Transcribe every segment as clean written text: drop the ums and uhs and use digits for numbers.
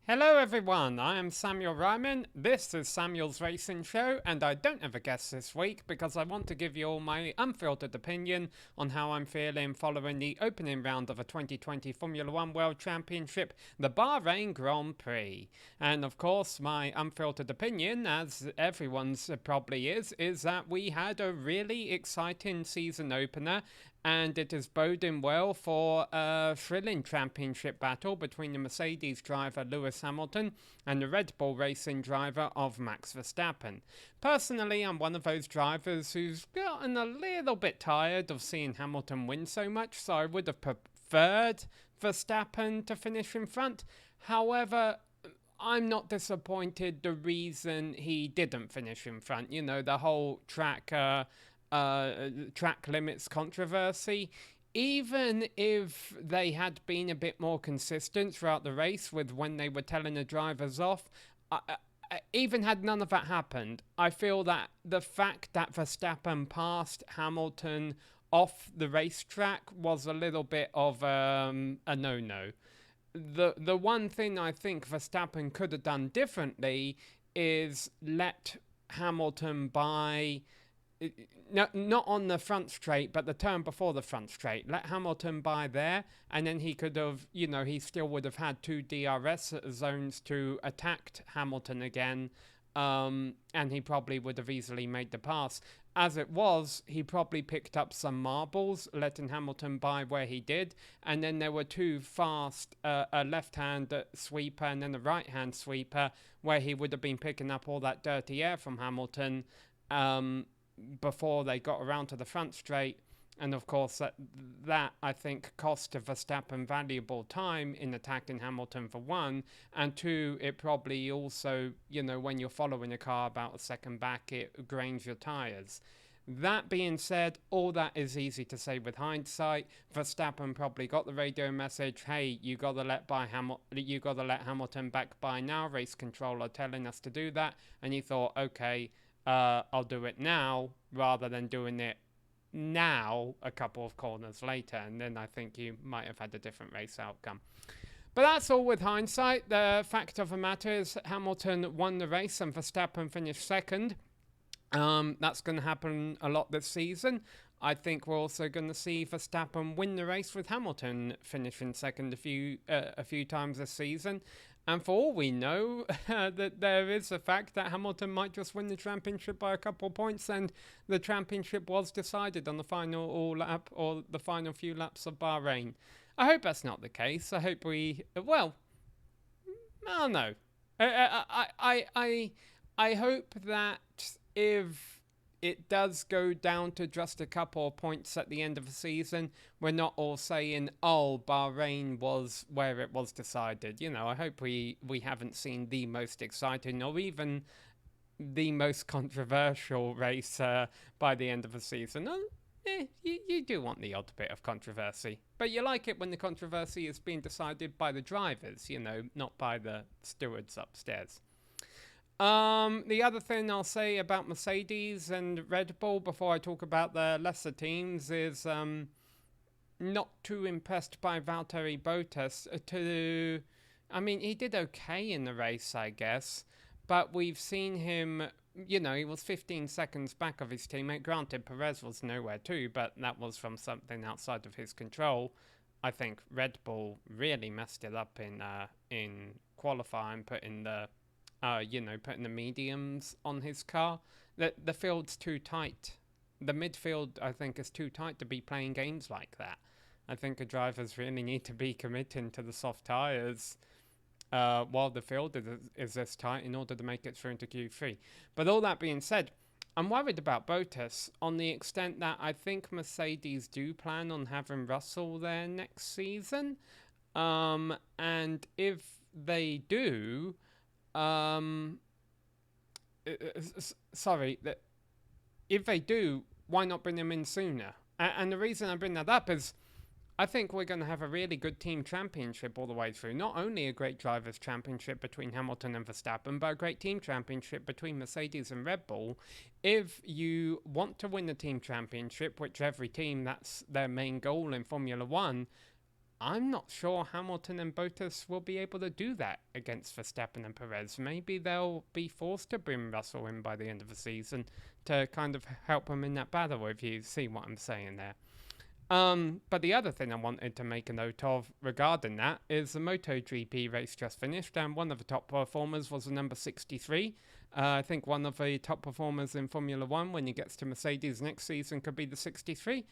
Hello everyone, I am Samuel Ryman. This is Samuel's Racing Show, and I don't have a guest this week because I want to give you all my unfiltered opinion on how I'm feeling following the opening round of a 2020 Formula One World Championship, the Bahrain Grand Prix. And of course, my unfiltered opinion, as everyone's probably is that we had a really exciting season opener, and it is boding well for a thrilling championship battle between the Mercedes driver Lewis Hamilton and the Red Bull Racing driver of Max Verstappen. Personally, I'm one of those drivers who's gotten a little bit tired of seeing Hamilton win so much, so I would have preferred Verstappen to finish in front. However, I'm not disappointed the reason he didn't finish in front. You know, the whole track limits controversy. Even if they had been a bit more consistent throughout the race with when they were telling the drivers off, even had none of that happened, I feel that the fact that Verstappen passed Hamilton off the racetrack was a little bit of a no-no. The one thing I think Verstappen could have done differently is let Hamilton by not on the front straight, but the turn before the front straight. Let Hamilton by there, and then he could have, he still would have had two DRS zones to attack Hamilton again, and he probably would have easily made the pass. As it was, he probably picked up some marbles, letting Hamilton by where he did, and then there were two fast, a left-hand sweeper and then a right-hand sweeper, where he would have been picking up all that dirty air from Hamilton, before they got around to the front straight. And of course that I think cost Verstappen valuable time in attacking Hamilton, for one, and two, it probably also, when you're following a car about a second back, it grinds your tires. That being said, all that is easy to say with hindsight. Verstappen probably got the radio message, "Hey, you gotta let Hamilton back by now. Race controller telling us to do that," and he thought, "Okay, I'll do it now," rather than doing it now a couple of corners later, and then I think you might have had a different race outcome. But that's all with hindsight. The fact of the matter is Hamilton won the race and Verstappen finished second. That's going to happen a lot this season. I think we're also going to see Verstappen win the race with Hamilton finishing second a few times this season. And for all we know, that there is the fact that Hamilton might just win the championship by a couple of points, and the championship was decided on the final lap or the final few laps of Bahrain. I hope that's not the case. I hope I don't know. I hope that if it does go down to just a couple of points at the end of the season, we're not all saying, "Oh, Bahrain was where it was decided." I hope we haven't seen the most exciting or even the most controversial race by the end of the season. You do want the odd bit of controversy, but you like it when the controversy is being decided by the drivers, not by the stewards upstairs. The other thing I'll say about Mercedes and Red Bull before I talk about the lesser teams is not too impressed by Valtteri Bottas. He did okay in the race, I guess, but we've seen him, he was 15 seconds back of his teammate. Granted, Perez was nowhere too, but that was from something outside of his control. I think Red Bull really messed it up in qualifying, putting the mediums on his car. The field's too tight. The midfield, I think, is too tight to be playing games like that. I think the drivers really need to be committing to the soft tyres while the field is this tight in order to make it through into Q3. But all that being said, I'm worried about Bottas on the extent that I think Mercedes do plan on having Russell there next season. And if they do, if they do, why not bring them in sooner? And the reason I bring that up is I think we're going to have a really good team championship all the way through. Not only a great drivers' championship between Hamilton and Verstappen, but a great team championship between Mercedes and Red Bull. If you want to win the team championship, which every team, that's their main goal in Formula One, I'm not sure Hamilton and Bottas will be able to do that against Verstappen and Perez. Maybe they'll be forced to bring Russell in by the end of the season to kind of help them in that battle, if you see what I'm saying there. But the other thing I wanted to make a note of regarding that is the MotoGP race just finished, and one of the top performers was the number 63. I think one of the top performers in Formula One when he gets to Mercedes next season could be the 63.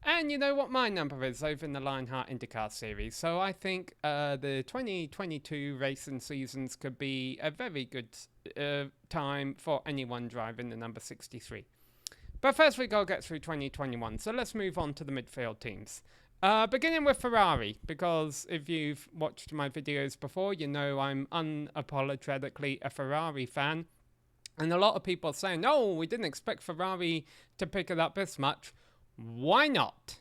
And you know what my number is over in the Lionheart IndyCar Series. So I think the 2022 racing seasons could be a very good time for anyone driving the number 63. But first we gotta get through 2021, so let's move on to the midfield teams. Beginning with Ferrari, because if you've watched my videos before, you know I'm unapologetically a Ferrari fan. And a lot of people are saying, no, we didn't expect Ferrari to pick it up this much. Why not?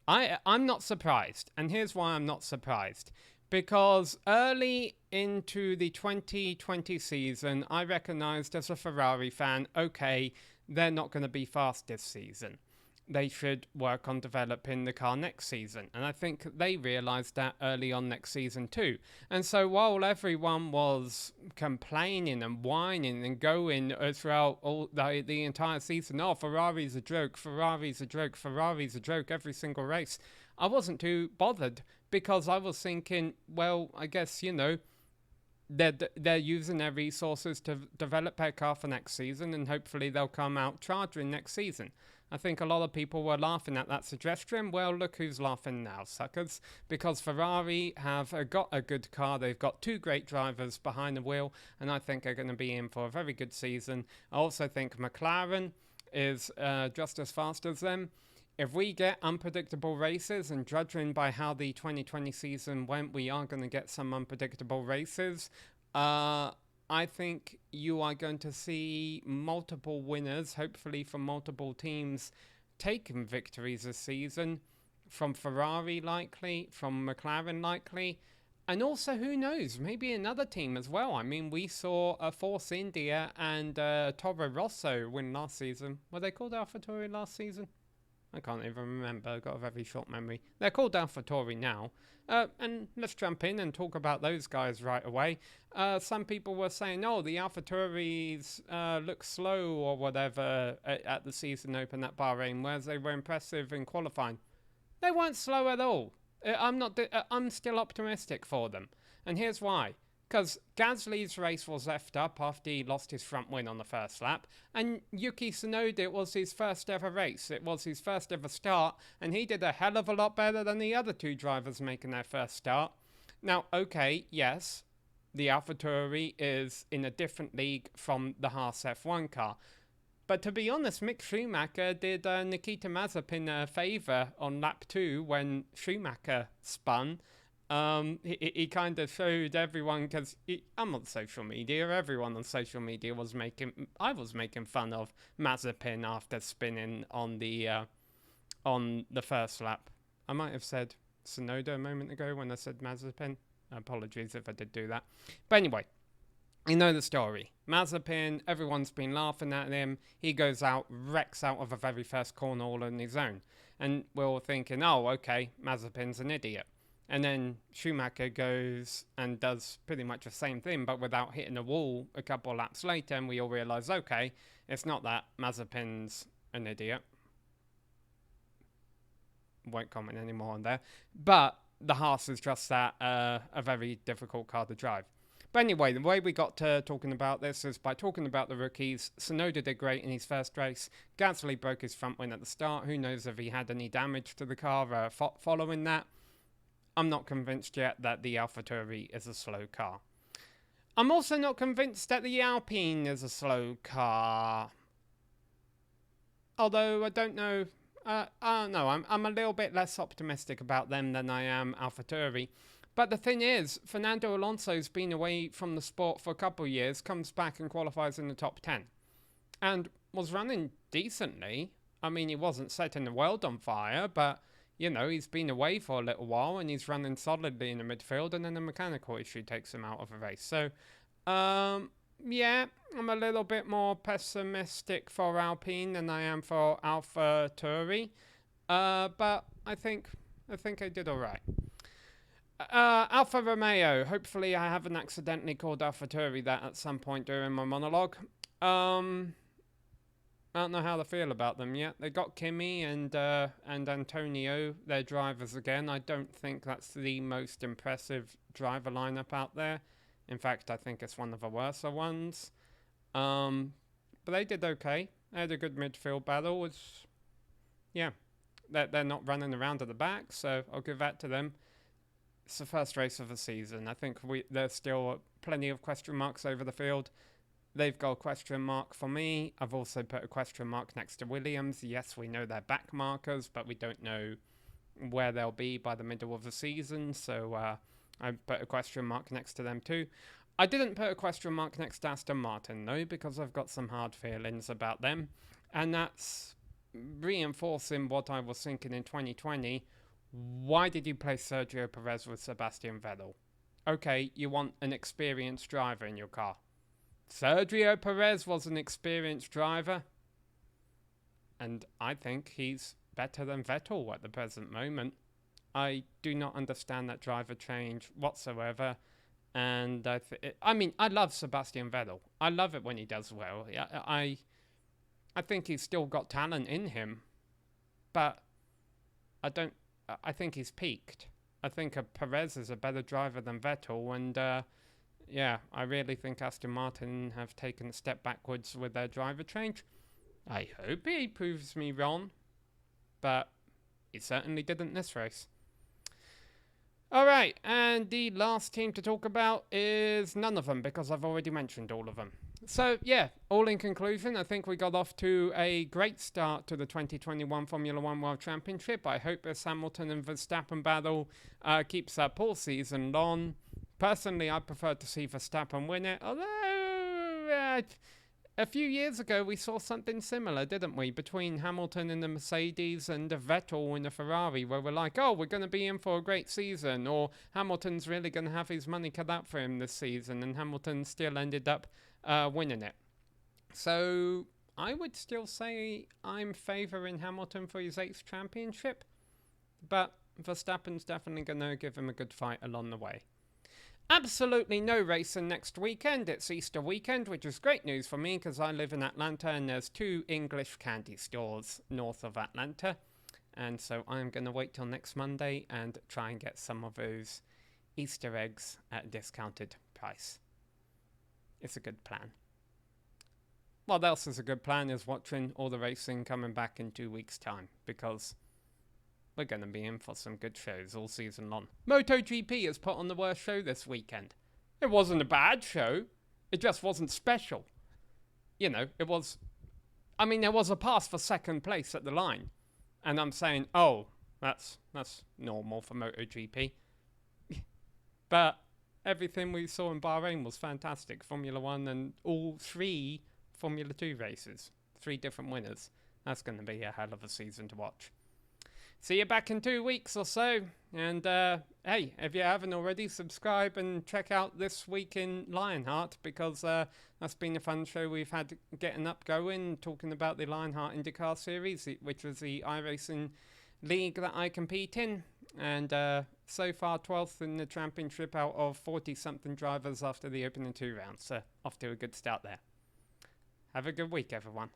I'm not surprised, and here's why I'm not surprised. Because early into the 2020 season, I recognized as a Ferrari fan, okay, they're not going to be fast this season. They should work on developing the car next season. And I think they realised that early on next season too. And so while everyone was complaining and whining and going throughout all the entire season, oh, Ferrari's a joke, Ferrari's a joke, Ferrari's a joke, every single race, I wasn't too bothered because I was thinking, well, I guess, you know, they're using their resources to develop their car for next season, and hopefully they'll come out charging next season. I think a lot of people were laughing at that suggestion. Well, look who's laughing now, suckers. Because Ferrari have got a good car. They've got two great drivers behind the wheel, and I think they're going to be in for a very good season. I also think McLaren is just as fast as them. If we get unpredictable races, and judging by how the 2020 season went, we are going to get some unpredictable races. I think you are going to see multiple winners, hopefully from multiple teams, taking victories this season. From Ferrari likely, from McLaren likely, and also who knows, maybe another team as well. I mean, we saw Force India and Toro Rosso win last season. Were they called AlphaTauri last season? I can't even remember. I've got a very short memory. They're called AlphaTauri now. And let's jump in and talk about those guys right away. Some people were saying, oh, the AlphaTauris look slow or whatever at the season open at Bahrain, whereas they were impressive in qualifying. They weren't slow at all. I'm still optimistic for them. And here's why. Because Gasly's race was left up after he lost his front wing on the first lap. And Yuki Tsunoda, it was his first ever race. It was his first ever start. And he did a hell of a lot better than the other two drivers making their first start. Now, okay, yes, the AlphaTauri is in a different league from the Haas F1 car. But to be honest, Mick Schumacher did Nikita Mazepin a favour on lap 2 when Schumacher spun. He kind of showed everyone, because I'm on social media, everyone on social media was making fun of Mazepin after spinning on the first lap. I might have said Tsunoda a moment ago when I said Mazepin. Apologies if I did do that. But anyway, you know the story. Mazepin, everyone's been laughing at him. He goes out, wrecks out of the very first corner all on his own. And we're all thinking, oh, okay, Mazepin's an idiot. And then Schumacher goes and does pretty much the same thing, but without hitting a wall a couple of laps later, and we all realise, okay, it's not that Mazepin's an idiot. Won't comment anymore on there. But the Haas is just that, a very difficult car to drive. But anyway, the way we got to talking about this is by talking about the rookies. Tsunoda did great in his first race. Gasly broke his front wing at the start. Who knows if he had any damage to the car following that. I'm not convinced yet that the AlphaTauri is a slow car. I'm also not convinced that the Alpine is a slow car. Although I don't know. I don't know. I'm a little bit less optimistic about them than I am AlphaTauri. But the thing is, Fernando Alonso's been away from the sport for a couple of years, comes back and qualifies in the top 10. And was running decently. I mean, he wasn't setting the world on fire, but you know, he's been away for a little while and he's running solidly in the midfield, and then a mechanical issue takes him out of a race. So, yeah, I'm a little bit more pessimistic for Alpine than I am for AlphaTauri. But I think I did all right. Alfa Romeo. Hopefully I haven't accidentally called AlphaTauri that at some point during my monologue. I don't know how to feel about them yet. They got Kimi and Antonio, their drivers again. I don't think that's the most impressive driver lineup out there. In fact, I think it's one of the worse ones. But they did okay. They had a good midfield battle. Yeah, they're not running around at the back, so I'll give that to them. It's the first race of the season. I think there's still plenty of question marks over the field. They've got a question mark for me. I've also put a question mark next to Williams. Yes, we know they're back markers, but we don't know where they'll be by the middle of the season. So I put a question mark next to them too. I didn't put a question mark next to Aston Martin, though, because I've got some hard feelings about them. And that's reinforcing what I was thinking in 2020. Why did you place Sergio Perez with Sebastian Vettel? Okay, you want an experienced driver in your car. Sergio Perez was an experienced driver, and I think he's better than Vettel at the present moment. I do not understand that driver change whatsoever, and I mean, I love Sebastian Vettel. I love it when he does well. I think he's still got talent in him, but I think he's peaked. I think Perez is a better driver than Vettel, and yeah, I really think Aston Martin have taken a step backwards with their driver change. I hope he proves me wrong, but he certainly didn't this race. Alright, and the last team to talk about is none of them, because I've already mentioned all of them. So, yeah, all in conclusion, I think we got off to a great start to the 2021 Formula One World Championship. I hope this Hamilton and Verstappen battle keeps up all season long. Personally, I prefer to see Verstappen win it, although a few years ago we saw something similar, didn't we, between Hamilton in the Mercedes and Vettel in the Ferrari, where we're like, oh, we're going to be in for a great season, or Hamilton's really going to have his money cut out for him this season, and Hamilton still ended up winning it. So I would still say I'm favouring Hamilton for his 8th championship, but Verstappen's definitely going to give him a good fight along the way. Absolutely no racing next weekend. It's Easter weekend, which is great news for me because I live in Atlanta and there's 2 English candy stores north of Atlanta. And so I'm going to wait till next Monday and try and get some of those Easter eggs at a discounted price. It's a good plan. What else is a good plan is watching all the racing coming back in 2 weeks' time, because we're going to be in for some good shows all season long. MotoGP has put on the worst show this weekend. It wasn't a bad show. It just wasn't special. You know, it was... I mean, there was a pass for second place at the line. And I'm saying, oh, that's normal for MotoGP. But everything we saw in Bahrain was fantastic. Formula 1 and all 3 Formula 2 races. 3 different winners. That's going to be a hell of a season to watch. See you back in 2 weeks or so. And hey, if you haven't already, subscribe and check out This Week in Lionheart, because that's been a fun show we've had getting up going, talking about the Lionheart IndyCar Series, which was the iRacing league that I compete in. And so far 12th in the championship out of 40-something drivers after the opening 2 rounds. So off to a good start there. Have a good week, everyone.